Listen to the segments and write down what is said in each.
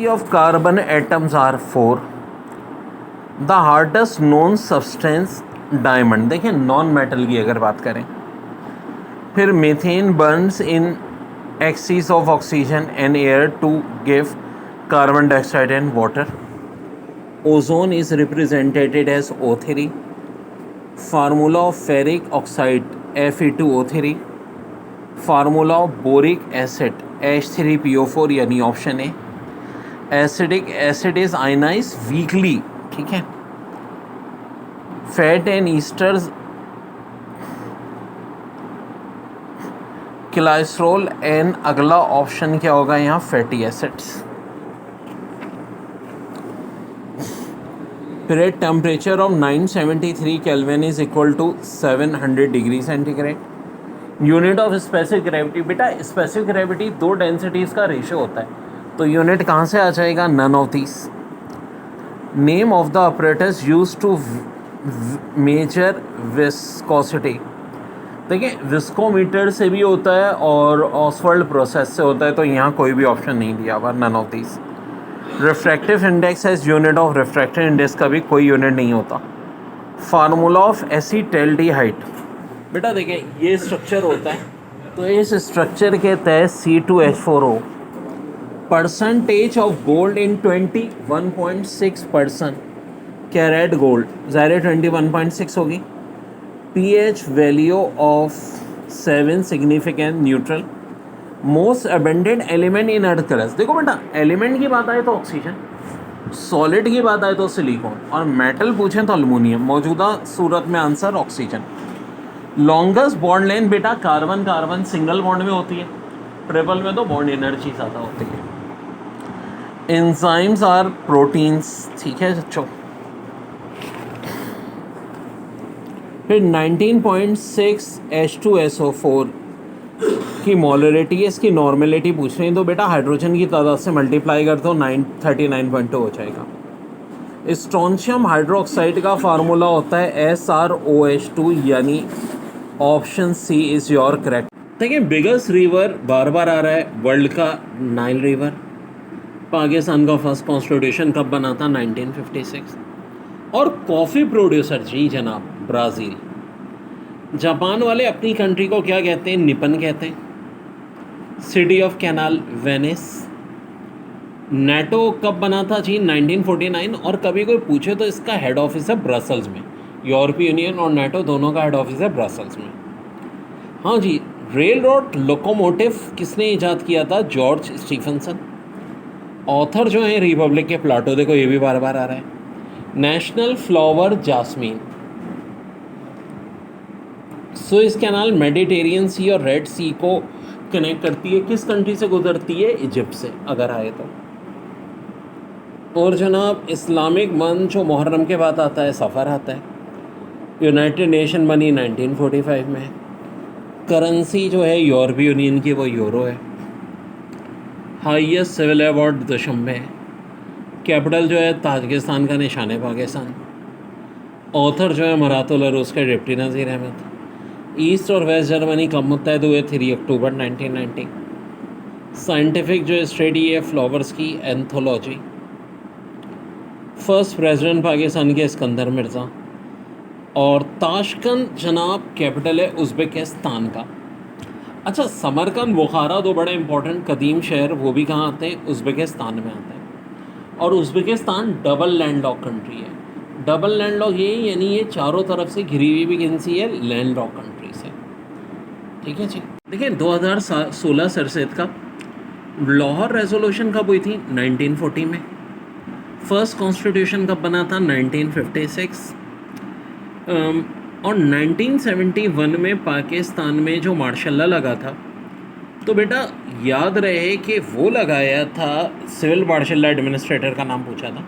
of carbon atoms are 4. The hardest known substance diamond. देखिए non metal की अगर बात करें, फिर methane burns in excess of oxygen and air to give carbon dioxide and water. Ozone is represented as O3. Formula of ferric oxide Fe2O3. Formula of boric acid H3PO4 यानी option A. Acidic acid is ionize weakly. ठीक है. Fat and esters cholesterol and अगला option क्या होगा यहाँ fatty acids. फिर temperature of 973 kelvin is equal to 700 degree centigrade. Unit of specific gravity. बेटा specific gravity दो डेंसिटीज़ का रेशियो होता है, तो यूनिट कहाँ से आ जाएगा? None of this. Name of the operators use to measure viscosity. देखिए विस्कोमीटर से भी होता है और ऑसवर्ल्ड प्रोसेस से होता है, तो यहाँ कोई भी ऑप्शन नहीं दिया हुआ, none of this. Refractive index as unit of refractive index का भी कोई यूनिट नहीं होता. Formula of acetaldehyde. बेटा देखिए ये स्ट्रक्चर होता है, तो इस स्ट्रक्चर के तहत C2H4O. Percentage of gold in 21.6% carat gold. ज़ाहिर 21.6 होगी. pH value of 7 significant neutral. Most abundant element in earth crust. देखो बेटा एलिमेंट की बात आए तो ऑक्सीजन, सॉलिड की बात आए तो सिलिकॉन, और मेटल पूछें तो अल्मोनियम. मौजूदा सूरत में answer oxygen. Longest bond length बेटा कार्बन कार्बन सिंगल बॉन्ड में होती है, ट्रिपल में तो बॉन्ड एनर्जी ज़्यादा होती है. Enzymes are proteins. ठीक है बच्चों. फिर 19.6 H2SO4 की मोलरिटी है, इसकी नॉर्मेलिटी पूछ रहे हैं, तो बेटा हाइड्रोजन की तादाद से मल्टीप्लाई कर दो 39.2 हो जाएगा. स्ट्रोंशियम हाइड्रोक्साइड का फार्मूला होता है SrOH2 यानी option C is your correct. देखिए बिगेस्ट रिवर बार बार आ रहा है वर्ल्ड का, नाइल रिवर. पाकिस्तान का फर्स्ट कॉन्स्टिट्यूशन कब बना था? 1956. और कॉफ़ी प्रोड्यूसर जी जनाब ब्राज़ील. जापान वाले अपनी कंट्री को क्या कहते हैं? निपन कहते हैं. City of canal Venice. NATO कब बना था जी? 1949. और कभी कोई पूछे तो इसका हेड ऑफिस है ब्रसल्स में. यूरोपीय यूनियन और नेटो दोनों का हेड ऑफिस है ब्रसल्स में. हाँ जी. रेल रोड लोकोमोटिव किसने ईजाद किया था? George Stephenson. ऑथर जो है रिपब्लिक के प्लाटो. देखो ये भी बार बार आ रहा है. National flower jasmine. Suez Canal Mediterranean Sea और रेड सी को कनेक्ट करती है. किस कंट्री से गुजरती है? इजिप्ट से अगर आए तो. और जनाब इस्लामिक मंथ जो मुहर्रम के बाद आता है, सफ़र आता है. यूनाइटेड नेशन बनी 1945 में. करेंसी जो है यूरोपीय यूनियन की वो यूरो है. हाईएस्ट सिविल अवार्ड दुशंबे है. कैपिटल जो है ताजिकिस्तान का निशान पाकिस्तान. ऑथर जो है मरातुल अरूस के डिप्टी नज़ीर अहमद. ईस्ट और वेस्ट जर्मनी कब मुत्तहद हुए? 3 अक्टूबर 1990. साइंटिफिक जो स्टडी है फ्लावर्स की एंथोलॉजी. फर्स्ट प्रेसिडेंट पाकिस्तान के सिकंदर मिर्ज़ा. और ताशकंद जनाब कैपिटल है उज़्बेकिस्तान का. अच्छा समरकंद बुखारा दो बड़े इंपॉर्टेंट कदीम शहर, वो भी कहाँ आते हैं? उज़्बेकिस्तान में आते हैं. और उज़्बेकिस्तान डबल लैंडलॉक कंट्री है. डबल लैंडलॉक ये यानी ये चारों तरफ से घिरी हुई भी किनसी है? लैंडलॉक कंट्री से. ठीक है जी. देखिए 2016 सरसेत का लाहौर रेजोल्यूशन कब हुई थी? 1940 में. फर्स्ट कॉन्स्टिट्यूशन कब बना था? 1956. और 1971 में पाकिस्तान में जो मार्शल लॉ लगा था, तो बेटा याद रहे कि वो लगाया था, सिविल मार्शल लॉ एडमिनिस्ट्रेटर का नाम पूछा था,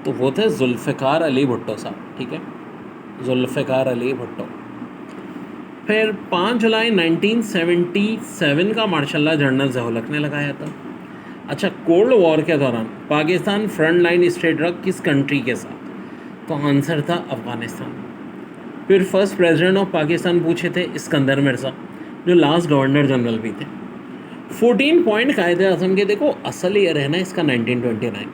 तो वो थे जुल्फ़िकार अली भुट्टो साहब. ठीक है, जुल्फ़िकार अली भुट्टो. फिर 5 जुलाई 1977 का मार्शल लॉ जनरल ज़िया-उल-हक ने लगाया था. अच्छा कोल्ड वॉर के दौरान पाकिस्तान फ्रंट लाइन स्टेट रहा किस कंट्री के साथ? तो आंसर था अफ़गानिस्तान. फिर फर्स्ट प्रेसिडेंट ऑफ पाकिस्तान पूछे थे सिकंदर मिर्ज़ा, जो लास्ट गवर्नर जनरल भी थे. 14 पॉइंट कायदे आज़म के देखो असल ईयर है ना इसका 1929,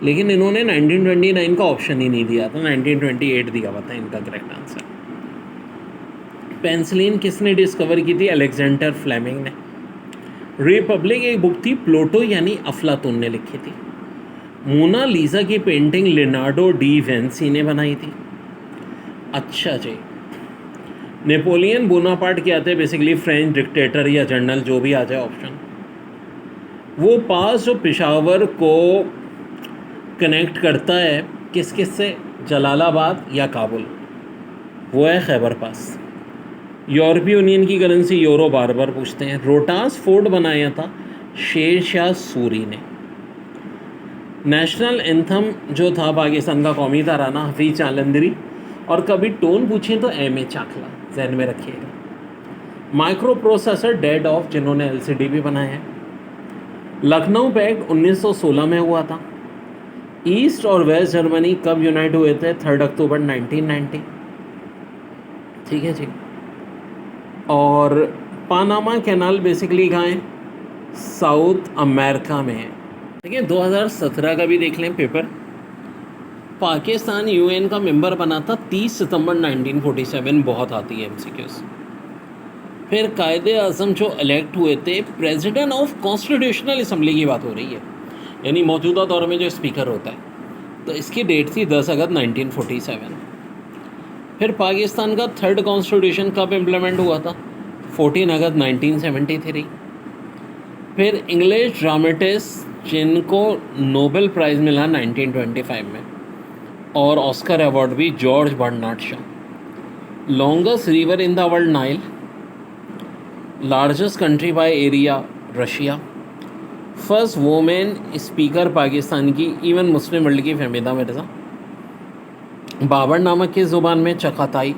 लेकिन इन्होंने 1929 का ऑप्शन ही नहीं दिया था, 1928 दिया हुआ था इनका करेक्ट आंसर। पेंसिलिन किसने डिस्कवर की थी? अलेक्जेंडर फ्लेमिंग ने। रिपब्लिक एक बुक थी प्लूटो यानी अफलातून ने लिखी थी। मोनालिसा की पेंटिंग लियोनार्डो डी विंसी ने बनाई थी। अच्छा जी। नेपोलियन बोनापार्ट क्या थे? बेसिकली फ्रेंच डिक्टेटर या जनरल, जो भी आ जाए ऑप्शन। वो पास जो पेशावर को कनेक्ट करता है किस किस से? जलालाबाद या काबुल, वो है खैबर पास। यूरोपीय यूनियन की करेंसी यूरो, बार बार पूछते हैं। रोटास फोर्ट बनाया था शेर शाह सूरी ने। नेशनल एंथम जो था पाकिस्तान का कौमी तराना, हफीज जालंधरी। और कभी टोन पूछें तो एम ए चाकला, जहन में रखिएगा। माइक्रो प्रोसेसर डेड ऑफ, जिन्होंने एलसीडी भी बनाया है। लखनऊ पैक्ट 1916 में हुआ था। ईस्ट और वेस्ट जर्मनी कब यूनाइट हुए थे? 3 अक्टूबर 1990। ठीक है जी। और पानामा कैनाल बेसिकली कहाँ है? साउथ अमेरिका में है। ठीक है। 2017 का भी देख लें पेपर। पाकिस्तान यूएन का मेंबर बना था 30 सितंबर 1947, बहुत आती है एमसीक्यूज। फिर कायदे आज़म जो इलेक्ट हुए थे, प्रेसिडेंट ऑफ कॉन्स्टिट्यूशनल असम्बली की बात हो रही है, यानी मौजूदा दौर में जो स्पीकर होता है, तो इसकी डेट थी 10 अगस्त 1947। फिर पाकिस्तान का 3rd कॉन्स्टिट्यूशन कब इम्प्लीमेंट हुआ था? 14 अगस्त 1973। फिर इंग्लिश ड्रामेटिस्ट जिनको नोबेल प्राइज़ मिला 1925 में, और ऑस्कर अवार्ड भी, George Bernard Shaw. Longest river in the world Nile. Largest country by area Russia. First women speaker Pakistan की, इवन मुस्लिम वर्ल्ड की, फहमीदा मिर्ज़ा। बाबर नामक किस ज़ुबान में? Chagatai.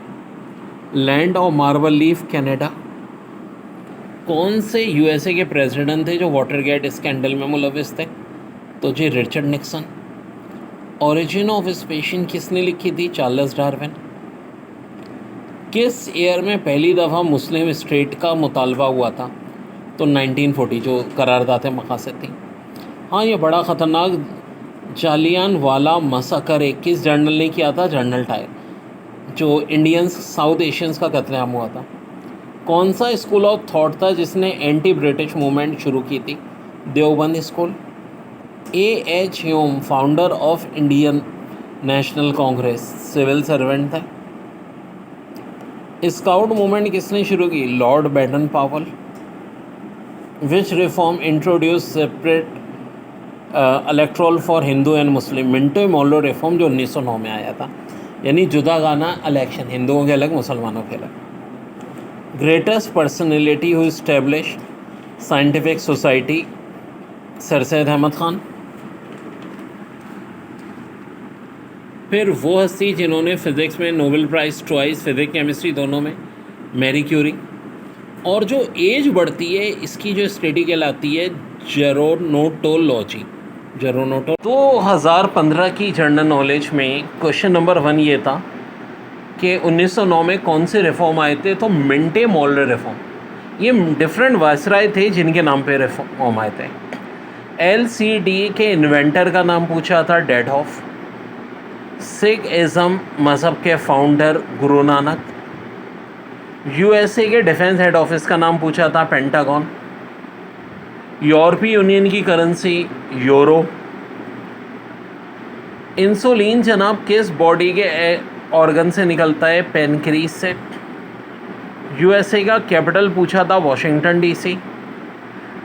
Land of marble leaf Canada. कौन से यूएसए के प्रेसिडेंट थे जो वाटरगेट स्कैंडल में मुलविस थे? तो जी Richard Nixon. Origin of species किसने लिखी थी? Charles Darwin. किस ईयर में पहली दफ़ा मुस्लिम स्टेट का मुतालबा हुआ था? तो 1940, जो करारदाद मकासद थी। हाँ, ये बड़ा ख़तरनाक जालियानवाला मसाकर एक किस जर्नल ने किया था? जर्नल टाइम, जो इंडियंस साउथ एशियंस का कत्लेआम हुआ था। कौन सा स्कूल ऑफ थॉट था जिसने एंटी ब्रिटिश मूवमेंट शुरू की थी? Deoband school. H Hume, founder of Indian National Congress, civil servant था। स्काउट मूवमेंट किसने शुरू की? Lord Baden Powell. Which reform introduce separate electoral for Hindu and Muslim? Minto Morley reform, जो 1909 में आया था, यानी जुदा गाना इलेक्शन, हिंदुओं के अलग मुसलमानों के अलग। Greatest personality who establish scientific society? Sir Syed Ahmad Khan. फिर वो हस्ती जिन्होंने फ़िज़िक्स में Nobel prize twice, physics chemistry दोनों में? Marie Curie. और जो एज बढ़ती है इसकी जो स्टडी कहलाती है जेरोनोटोलॉजी, जेरोनोटो। 2015 की जनरल नॉलेज में क्वेश्चन नंबर 1 ये था कि 1909 में कौन से रिफॉर्म आए थे? तो मिंटे मॉलो रिफॉर्म। ये डिफरेंट वायसराय थे जिनके नाम पे रिफॉर्म आए थे। LCD के इन्वेंटर का नाम पूछा था, डेडहॉफ। सिख इज़म मज़हब के फाउंडर गुरु नानक। USA के डिफेंस हेड ऑफिस का नाम पूछा था, पेंटागन। यूरोपीय यूनियन की करेंसी यूरो। इंसुलिन जनाब किस बॉडी के ऑर्गन से निकलता है? पेनक्रीज से। USA का कैपिटल पूछा था, वाशिंगटन DC।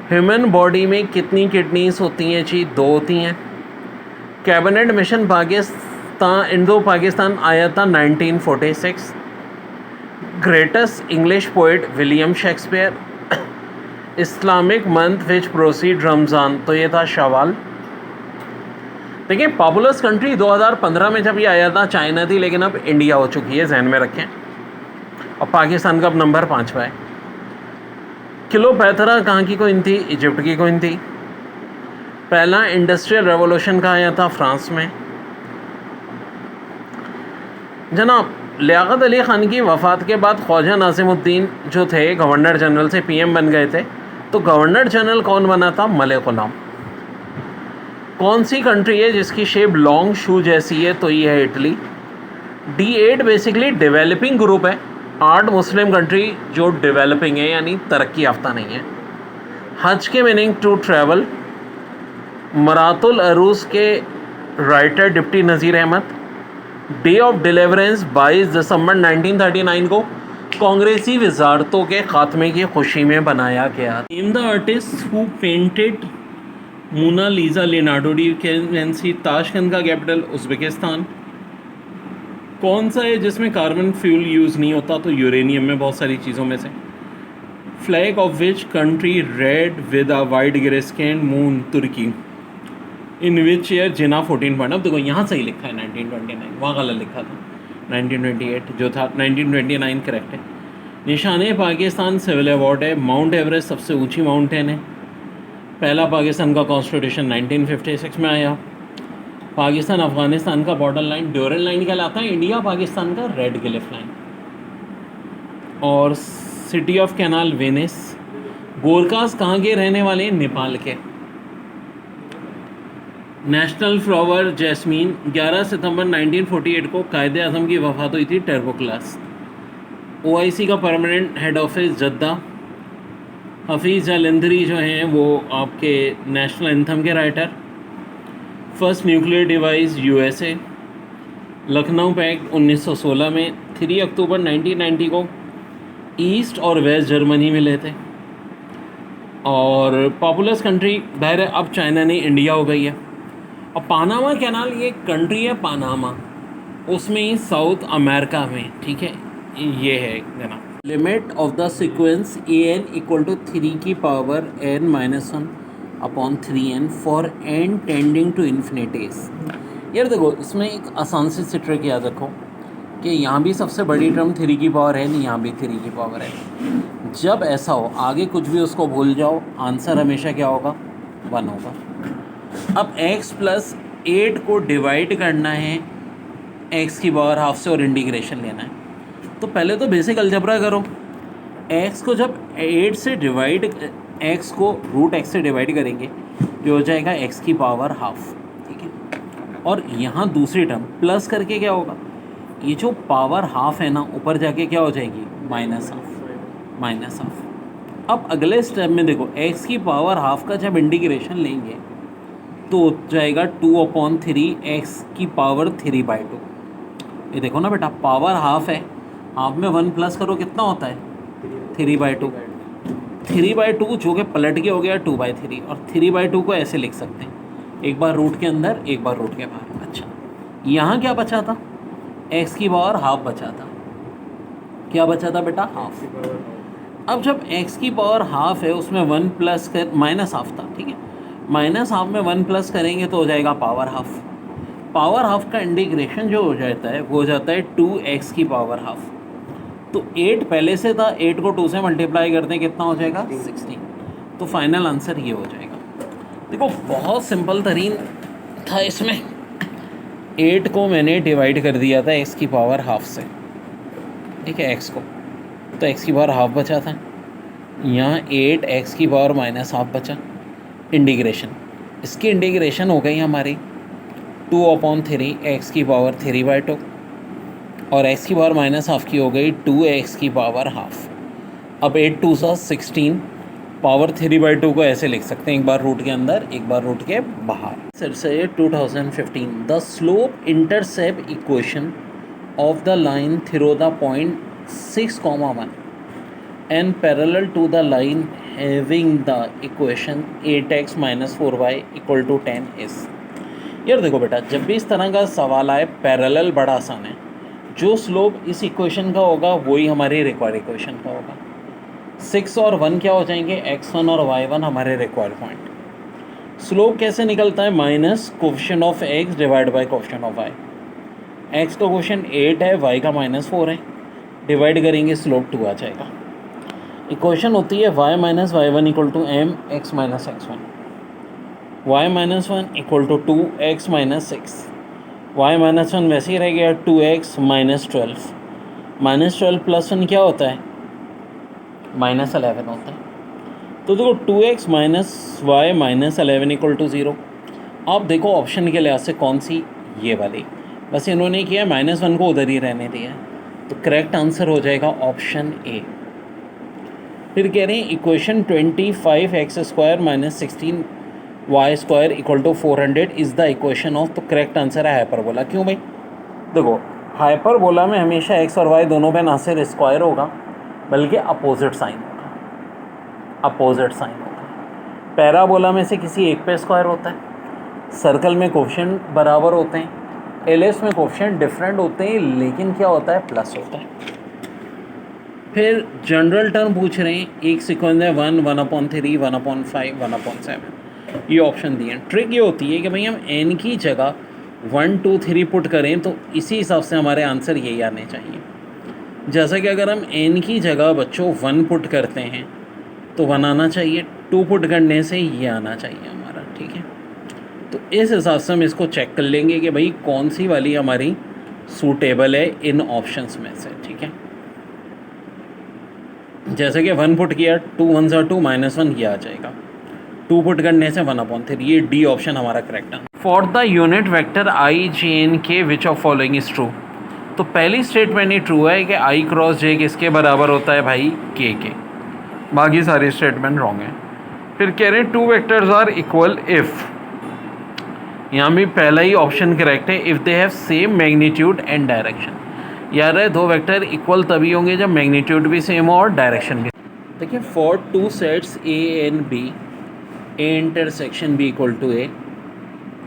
ह्यूमन बॉडी में कितनी किडनीज होती हैं? जी 2 होती हैं। कैबिनेट मिशन इंडो पाकिस्तान आया था 1946। Greatest English poet William Shakespeare. Islamic month which proceed Ramzan, तो ये था शवाल। देखिए, पॉपुलस कंट्री 2015 में जब ये आया था चाइना थी, लेकिन अब इंडिया हो चुकी है, जहन में रखें। और पाकिस्तान का अब नंबर 5 है। क्लियोपेत्रा कहाँ की क्वीन थी? इजिप्ट की क्वीन थी। पहला इंडस्ट्रियल रेवोल्यूशन कहाँ आया था? फ्रांस में। जनाब, लियाकत अली ख़ान की वफ़ात के बाद ख्वाजा नासिमुद्दीन जो थे गवर्नर जनरल से PM बन गए थे, तो गवर्नर जनरल कौन बना था? मलिक गुलाम। कौन सी कंट्री है जिसकी शेप लॉन्ग शू जैसी है? तो ये है Italy. D8 basically developing group है, 8 मुस्लिम कंट्री जो डेवलपिंग है यानी तरक्की याफ्ता नहीं है। हज के meaning to travel. Miratul Uroos के writer deputy Nazir Ahmad. Day of deliverance 22 दिसंबर 1939 को कांग्रेसी वजारतों के खात्मे की खुशी में बनाया गया। Name the artist who painted Mona Lisa Leonardo da Vinci. Tashkent का कैपिटल उज़्बेकिस्तान। कौन सा है जिसमें कार्बन फ्यूल यूज़ नहीं होता? तो यूरेनियम में बहुत सारी चीज़ों में से। Flag of which country red with a white crescent moon? तुर्की। In which year Jinnah 14 point? अब देखो यहाँ सही लिखा है 1929, वहाँ गलत लिखा था 1928 जो था 1929 करेक्ट है। निशान पाकिस्तान सिविल अवार्ड है। माउंट एवरेस्ट सबसे ऊंची माउंटेन है। पहला पाकिस्तान का कॉन्स्टिट्यूशन 1956 में आया। पाकिस्तान अफ़गानिस्तान का बॉर्डर लाइन ड्यूरल लाइन कहलाता है। इंडिया पाकिस्तान का रेड क्लिफ लाइन। और city of canal Venice. Gorkhas कहाँ के रहने वाले हैं? नेपाल के। National flower jasmine. 11 सितंबर 1948 को कायदे आज़म की वफ़ात हुई थी, टर्बो क्लास। OIC का permanent head office Jeddah. Hafeez Jalandhari जो हैं वो आपके नेशनल एंथम के writer. First nuclear device USA। Lucknow pact 1916 में। 3 अक्टूबर 1990 को ईस्ट और वेस्ट जर्मनी मिले थे। और पॉपुलस कंट्री बहर अब चाइना ने इंडिया हो गई है। और पानामा कैनाल ये कंट्री है पानामा, उसमें ही साउथ अमेरिका में, ठीक है, ये है जना। Limit of the sequence an equal to 3 की power n-1 upon 3n for n tending to infinities. यार देखो इसमें एक आसान सी ट्रिक याद रखो कि यहाँ भी सबसे बड़ी टर्म 3 की पावर है नहीं, यहाँ भी 3 की पावर है। जब ऐसा हो आगे कुछ भी उसको भूल जाओ, आंसर हमेशा क्या होगा? 1 होगा। अब x प्लस 8 को डिवाइड करना है x की पावर हाफ से और इंटीग्रेशन लेना है। तो पहले तो बेसिक अलजबरा करो। x को जब 8 से डिवाइड, x को रूट x से डिवाइड करेंगे जो हो जाएगा x की पावर हाफ, ठीक है। और यहाँ दूसरी टर्म प्लस करके क्या होगा? ये जो पावर हाफ है ना ऊपर जाके क्या हो जाएगी? Minus half. अब अगले स्टेप में देखो x की पावर हाफ का जब इंटीग्रेशन लेंगे तो हो जाएगा 2/3 x की पावर 3/2। ये देखो ना बेटा पावर हाफ है, हाफ में 1 प्लस करो कितना होता है? 3/2। 3/2 जो कि पलट के हो गया 2/3। और 3/2 को ऐसे लिख सकते हैं, एक बार रूट के अंदर एक बार रूट के बाहर। अच्छा यहाँ क्या बचा था? x की पावर हाफ बचा था। क्या बचा था बेटा? हाफ। अब जब x की पावर हाफ है उसमें 1 प्लस कर, माइनस हाफ था, ठीक है, माइनस हाफ में 1 प्लस करेंगे तो हो जाएगा पावर हाफ। पावर हाफ का इंटीग्रेशन जो हो जाता है वो हो जाता है 2x की पावर हाफ। तो 8 पहले से था, 8 को 2 से मल्टीप्लाई करते हैं कितना हो जाएगा? 16। तो फाइनल आंसर ये हो जाएगा। देखो बहुत सिंपल तरीन था इसमें। 8 को मैंने डिवाइड कर दिया था x की पावर हाफ से, ठीक है, x को, तो x की पावर हाफ बचा था। यहाँ 8x की पावर माइनस हाफ बचा। इंटीग्रेशन, इसकी इंटीग्रेशन हो गई हमारी 2/3 x की पावर 3/2 और x की पावर माइनस हाफ की हो गई 2x की पावर हाफ। अब 8 2 सा 16, पावर 3/2 को ऐसे लिख सकते हैं, एक बार रूट के अंदर एक बार रूट के बाहर। फिर से 2015 the slope intercept equation of the line through the point 6,1 and parallel to the line having the equation 8x minus 4y equal to 10 is। यार देखो बेटा जब भी इस तरह का सवाल आए पैरेलल बड़ा आसान है। जो स्लोप इस इक्वेशन का होगा वही हमारे रिक्वायर्ड इक्वेशन का होगा। 6 और 1 क्या हो जाएंगे? x1 और y1 हमारे रिक्वायर्ड पॉइंट। स्लोप कैसे निकलता है? Minus coefficient of x divide by coefficient of y। x का कोफिशिएंट 8 है, y का -4 है, डिवाइड करेंगे स्लोप 2 आ जाएगा। इक्वेशन होती है y minus y1 equal to m x minus x1, y minus 1 equal to 2x minus 6, y minus 1 वैसे ही रह गया 2x माइनस 12, माइनस 12 प्लस 1 क्या होता है? -11 होता है। तो देखो 2x minus y minus 11 equal to 0। अब देखो ऑप्शन के लिहाज से कौन सी, ये वाली। बस इन्होंने किया -1 को उधर ही रहने दिया, तो करेक्ट आंसर हो जाएगा ऑप्शन ए। फिर कह रहे हैं equation 25x² minus 16y² equal to 400 is the equation of, तो करेक्ट आंसर है हाइपरबोला। क्यों भाई? देखो हाइपरबोला में हमेशा x और y दोनों पे ना सिर्फ स्क्वायर होगा बल्कि अपोजिट साइन होगा, अपोजिट साइन होगा। पैराबोला में से किसी एक पे स्क्वायर होता है, सर्कल में कोफिशिएंट बराबर होते हैं, एलएस में कोफिशिएंट डिफरेंट होते हैं लेकिन क्या होता है, प्लस होता है। फिर जनरल टर्म पूछ रहे हैं, एक सीक्वेंस है 1, 1/3, 1/5, 1/7, ये ऑप्शन दिए हैं। ट्रिक ये होती है कि भाई हम n की जगह 1, 2, 3 पुट करें तो इसी हिसाब से हमारे आंसर यही आने चाहिए। जैसा कि अगर हम n की जगह बच्चों 1 पुट करते हैं तो 1 आना चाहिए, 2 पुट करने से ये आना चाहिए हमारा, ठीक है। तो इस हिसाब से हम इसको चेक कर लेंगे कि भाई कौन सी वाली हमारी सूटेबल है इन ऑप्शंस में से, ठीक है। जैसे कि 1 पुट किया, 2 1s are 2, -1 ये आ जाएगा। 2 पुट करने से 1/3, ये डी ऑप्शन हमारा करेक्ट है। For the unit vector I J and K which of following is true, तो पहली स्टेटमेंट ही ट्रू है कि आई क्रॉस जे किसके बराबर होता है भाई, के। बाकी सारी स्टेटमेंट रॉन्ग है। फिर कह रहे हैं 2 वेक्टर्स आर इक्वल इफ़, यहाँ भी पहला ही ऑप्शन करेक्ट है, if they have same magnitude and direction. यार है 2 वेक्टर इक्वल तभी होंगे जब मैग्नीट्यूड भी सेम हो और डायरेक्शन भी। देखिए for 2 sets A and B, A intersection B equal to A,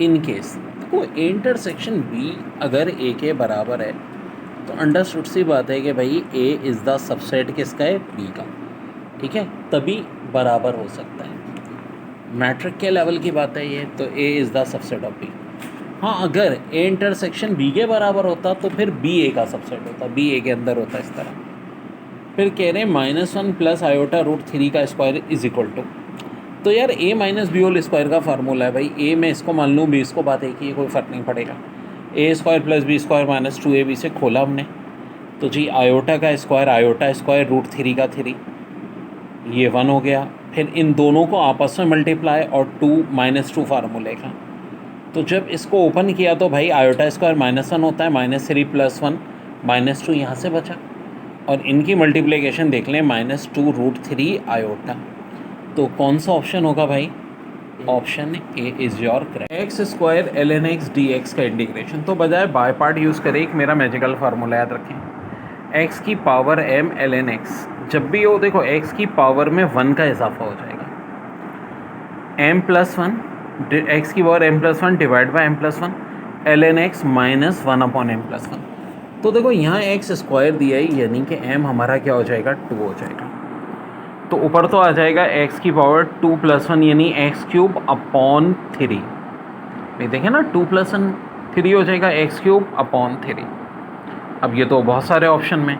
in case देखो ए इंटरसेक्शन बी अगर ए के बराबर है तो अंडरस्टूड सी बात है कि भाई ए इज़ द सबसेट किसका है, बी का, ठीक है, तभी बराबर हो सकता है। मैट्रिक के लेवल की बात है ये, तो A is the subset of B. हाँ अगर ए इंटरसेक्शन बी के बराबर होता तो फिर बी ए का सबसेट होता, बी ए के अंदर होता इस तरह। फिर कह रहे हैं -1 प्लस आयोटा √3 का स्क्वायर इज इक्वल टू, तो यार a minus B whole square का फार्मूला है भाई, a में इसको मान लूँ, b इसको, बात एक ही है, कोई फ़र्क नहीं पड़ेगा। a² + b² माइनस 2ab से खोला हमने, तो जी आयोटा का स्क्वायर, आयोटा स्क्वायर √3 का 3, ये 1 हो गया। फिर इन दोनों को आपस में मल्टीप्लाई और 2 -2 फार्मूले का, तो जब इसको ओपन किया तो भाई आयोटा स्क्वायर -1 होता है, -3 + 1 -2 यहाँ से बचा, और इनकी मल्टीप्लिकेशन देख लें, -2 √3 आयोटा, तो कौन सा ऑप्शन होगा भाई, option A is your correct. x² ln x dx का इंटीग्रेशन, तो बजाय बाय पार्ट यूज़ करें एक मेरा मैजिकल फार्मूला याद रखें, x की पावर m ln x, जब भी हो देखो x की पावर में 1 का इजाफा हो जाएगा, m+1, x की power m+1 divide by m+1 ln x -1/m+1। तो देखो यहाँ x² दिया है, यानी कि m हमारा क्या हो जाएगा, 2 हो जाएगा। तो ऊपर तो आ जाएगा x की पावर 2 + 1 यानी x³ 3। देखें ना, 2 + 1 3 हो जाएगा, x³ 3। अब ये तो बहुत सारे ऑप्शन में,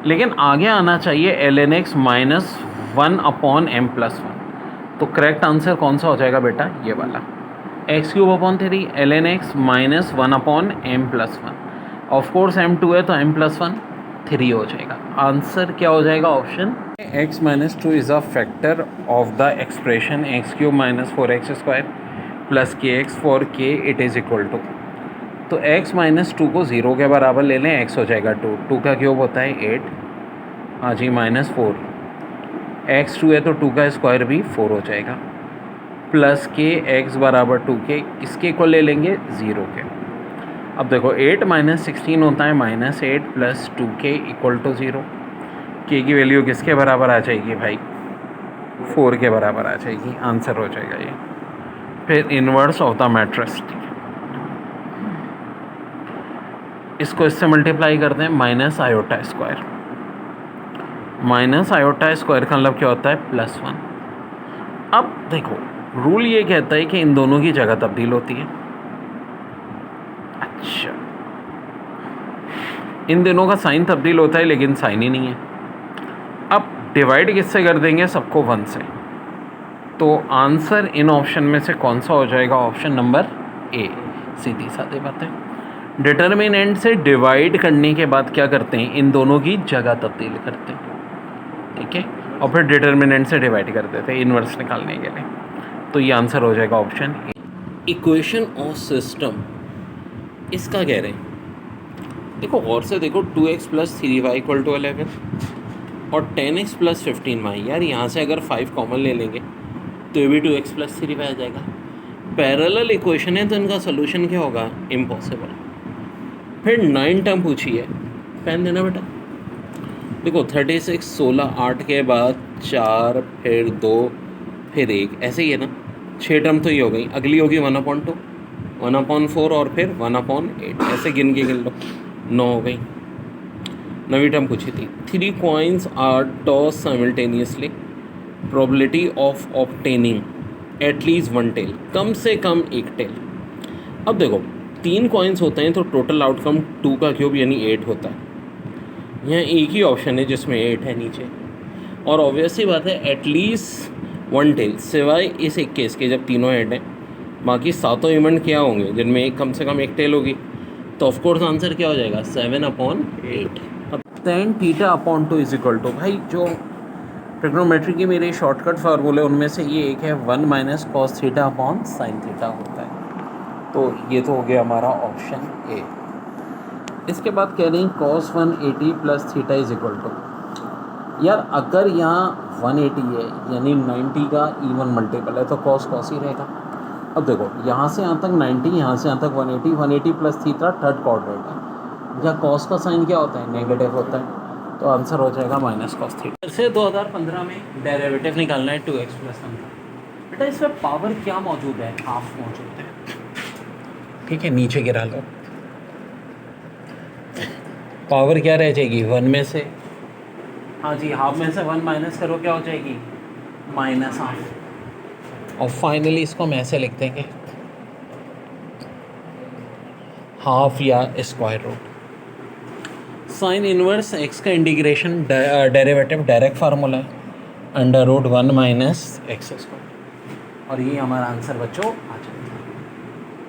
लेकिन आगे आना चाहिए ln x -1/m+1, तो करेक्ट आंसर कौन सा हो जाएगा बेटा, ये वाला x³ ln x -1/m+1। Of course m2 है तो m+1 3 हो जाएगा। आंसर क्या हो जाएगा, option x - 2 is a factor of the expression x³ - 4x² + kx for k it is equal to, तो x - 2 को 0 के बराबर ले लें, x हो जाएगा 2, 2 का क्यूब होता है 8, हाँ जी -4, x2 है तो 2 का स्क्वायर भी 4 हो जाएगा, प्लस के x बराबर 2k, किसके को ले लेंगे, 0 के। अब देखो 8 - 16 होता है -8 + 2k इक्वल टू 0, k की वैल्यू किसके बराबर आ जाएगी भाई, 4 के बराबर आ जाएगी, आंसर हो जाएगा ये। फिर इन्वर्स ऑफ द मैट्रिक्स, इसको इससे मल्टीप्लाई करते हैं, माइनस आयोटा स्क्वायर का मतलब क्या होता है, +1। अब देखो रूल ये कहता है कि इन दोनों की जगह तब्दील होती है। अच्छा, इन दोनों का साइन तब्दील होता है लेकिन साइन ही नहीं है। अब डिवाइड किससे कर देंगे, सबको 1 से, तो आंसर इन ऑप्शन में से कौन सा हो जाएगा, ऑप्शन नंबर ए। सीधी सादी बात है। डिटर्मिनेंट से डिवाइड करने के बाद क्या करते हैं, इन दोनों की जगह तब्दील करते हैं, ठीक है। और फिर डिटर्मिनेंट से डिवाइड कर देते हैं इन्वर्स निकालने के लिए। तो ये आंसर हो जाएगा option A. Equation of system इसका कह रहे हैं, देखो और से देखो 2x + 3y = 11 और 10x + 15y। यार यहाँ से अगर 5 कॉमन ले लेंगे तो ये भी 2x + 3y आ जाएगा। पैरेलल इक्वेशन है तो इनका सोल्यूशन क्या होगा? इम्पॉसिबल। फिर 9 टर्म पूछी है, पेन देना बेटा। देखो 36, 16, 8 के बाद 4, फिर 2, फिर 1, ऐसे ही है ना। 6 टर्म तो ये हो गई, अगली होगी 1/2, 1/4 और फिर 1/8, ऐसे गिन के गिन लो, 9 हो गई। नवी टर्म पूछी थी, 3 coins are toss simultaneously, probability of obtaining at least 1 tail, कम से कम 1 टेल। अब देखो 3 कॉइन्स होते हैं तो टोटल आउटकम 2 का क्यूब यानी 8 होता है। यहाँ एक ही ऑप्शन है जिसमें 8 है नीचे, और ऑब्वियस ही बात है एटलीस्ट 1 टेल, सिवाय इस एक केस के जब तीनों हेड हैं, बाकी सातों इवेंट क्या होंगे जिनमें एक कम से कम 1 टेल होगी। तो ऑफकोर्स आंसर क्या हो जाएगा? 7/8। अब tan θ/2 = भाई जो ट्रिग्नोमेट्री की मेरे शॉर्टकट फार्मूले उनमें से ये एक है 1 - cos θ/sin θ होता है। तो ये तो हो गया हमारा ऑप्शन ए। इसके बाद कह रहे हैं cos 180 + θ = यार अगर यहाँ 180 है यानी 90 का इवन मल्टीपल है तो cos ही रहेगा। अब देखो यहाँ से यहाँ तक 90, यहाँ से यहाँ तक 180, 180 + θ थर्ड क्वाड्रेंट है। यहाँ cos का साइन क्या होता है? नेगेटिव होता है। तो आंसर हो जाएगा -cos θ। वैसे 2015 में डेरिवेटिव निकालना है 2x + 1 का। बेटा इसमें पावर क्या मौजूद है? हाफ मौजूद है। ठीक है, नीचे गिरा लो। पावर क्या रह जाएगी? 1 में से, हाँ जी, हाफ में से 1 माइनस करो, क्या हो जाएगी? -1/2। और फाइनली इसको हम ऐसे लिख देंगे, हाफ या square root. Sine inverse x का इंटीग्रेशन डेरिवेटिव डायरेक्ट फार्मूला है, √1 - x²। और ये हमारा आंसर बच्चों आ जाएगा।